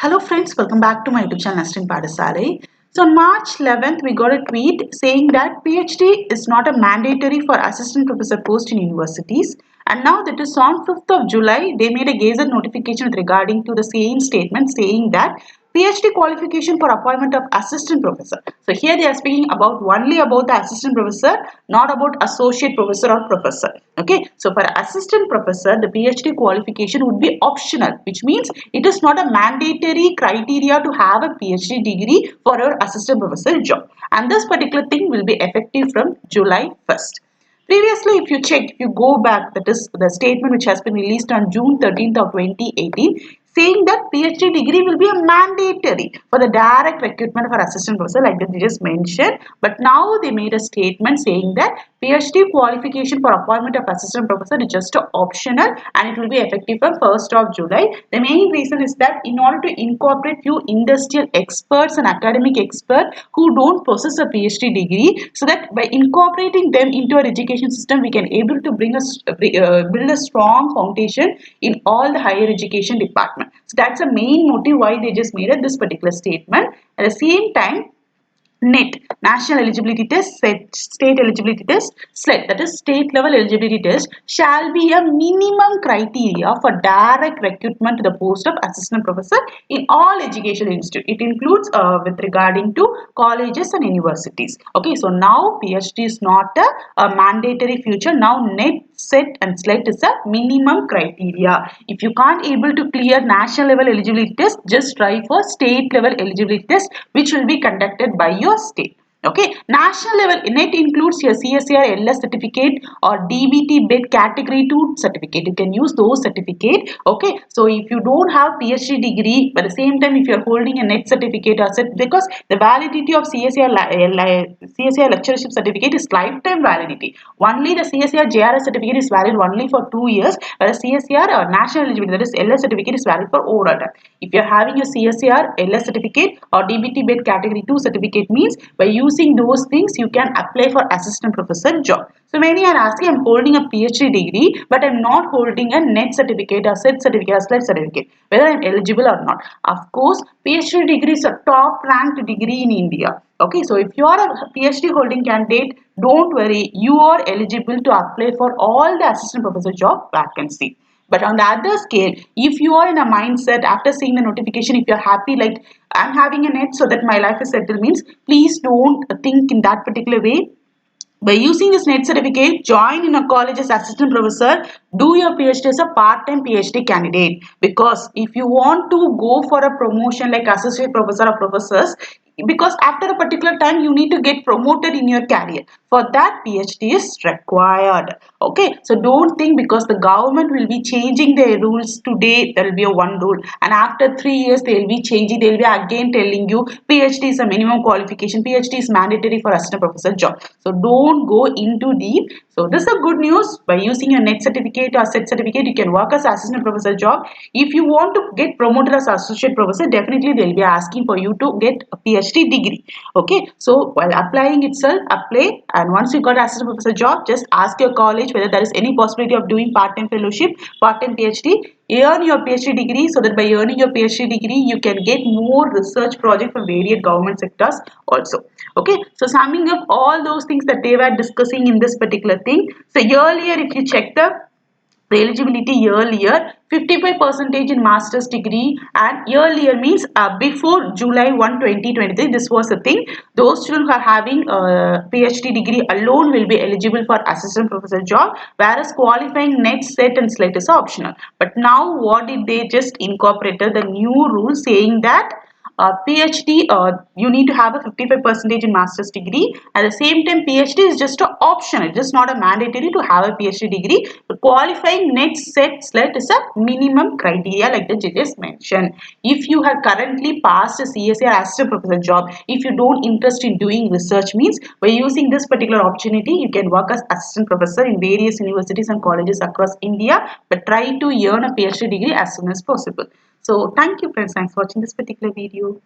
Hello friends, welcome back to my YouTube channel Astin Padasale. So on March 11th, we got a tweet saying that PhD is not a mandatory for assistant professor post in universities. And now that is on 5th of July, they made a gazette notification with regarding to the same statement saying that PhD qualification for appointment of assistant professor. So here they are speaking about only about the assistant professor, not about associate professor or professor. Okay, so for assistant professor, the PhD qualification would be optional, which means it is not a mandatory criteria to have a PhD degree for your assistant professor job. And this particular thing will be effective from July 1st. Previously, if you go back, that is the statement which has been released on June 13th of 2018, saying that PhD degree will be a mandatory for the direct recruitment for assistant professor, like they just mentioned. But now they made a statement saying that PhD qualification for appointment of assistant professor is just optional and it will be effective from 1st of July. The main reason is that in order to incorporate few industrial experts and academic experts who don't possess a PhD degree, so that by incorporating them into our education system, we can able to build a strong foundation in all the higher education department. So that's the main motive why they just made this particular statement. At the same time, NET, National Eligibility Test, State Eligibility Test, SLET, that is State Level Eligibility Test, shall be a minimum criteria for direct recruitment to the post of Assistant Professor in all education institutes. It includes with regarding to colleges and universities. Okay, so now PhD is not a mandatory future. Now NET, SET and SLET is a minimum criteria. If you can't able to clear national level eligibility test, just try for state level eligibility test, which will be conducted by your state. Okay, national level NET includes your CSIR LS certificate or DBT bid category 2 certificate. You can use those certificate. Okay, so if you don't have PhD degree, but at the same time if you are holding a NET certificate or because the validity of CSIR lectureship certificate is lifetime validity. Only the CSIR JRS certificate is valid only for 2 years, whereas CSIR or national eligibility, that is LS certificate, is valid for overall time. If you are having a CSIR LS certificate or DBT bid category 2 certificate, means by using those things you can apply for assistant professor job. So many are asking, I'm holding a PhD degree but I'm not holding a NET certificate or SET certificate or SLET certificate, whether I'm eligible or not. Of course, PhD degree is a top ranked degree in India. Okay, so if you are a PhD holding candidate, don't worry, you are eligible to apply for all the assistant professor job vacancy. But on the other scale, if you are in a mindset after seeing the notification, if you're happy, like I'm having a net so that my life is settled, means please don't think in that particular way. By using this NET certificate, join in a college as assistant professor, do your PhD as a part-time PhD candidate. Because if you want to go for a promotion like associate professor or professors, because after a particular time you need to get promoted in your career. For that, PhD is required. Okay, so don't think because the government will be changing their rules today, there will be a one rule, and after 3 years they will be changing. They will be again telling you PhD is a minimum qualification, PhD is mandatory for assistant professor job. So don't go into deep. So this is a good news. By using your NET certificate or SET certificate, you can work as assistant professor job. If you want to get promoted as associate professor, definitely they will be asking for you to get a PhD degree. Okay, so while applying itself, apply, and once you got assistant professor job, just ask your college whether there is any possibility of doing part-time fellowship, part-time PhD. Earn your PhD degree, so that by earning your PhD degree, you can get more research project from various government sectors also. Okay, so summing up all those things that they were discussing in this particular thing. So earlier, if you check the eligibility earlier, 55 percentage in master's degree, and earlier means before July 1, 2023, this was the thing. Those students who are having a PhD degree alone will be eligible for assistant professor job, whereas qualifying NET, SET and SLET is optional. But now what did they just incorporated the new rule saying that PhD, you need to have a 55 percentage in master's degree. At the same time, PhD is just an option. It's just not a mandatory to have a PhD degree. But qualifying NET, SET, SLET is a minimum criteria, like the judges mentioned. If you have currently passed a CSA assistant professor job, if you don't interest in doing research, means by using this particular opportunity, you can work as assistant professor in various universities and colleges across India. But try to earn a PhD degree as soon as possible. So thank you friends, thanks for watching this particular video.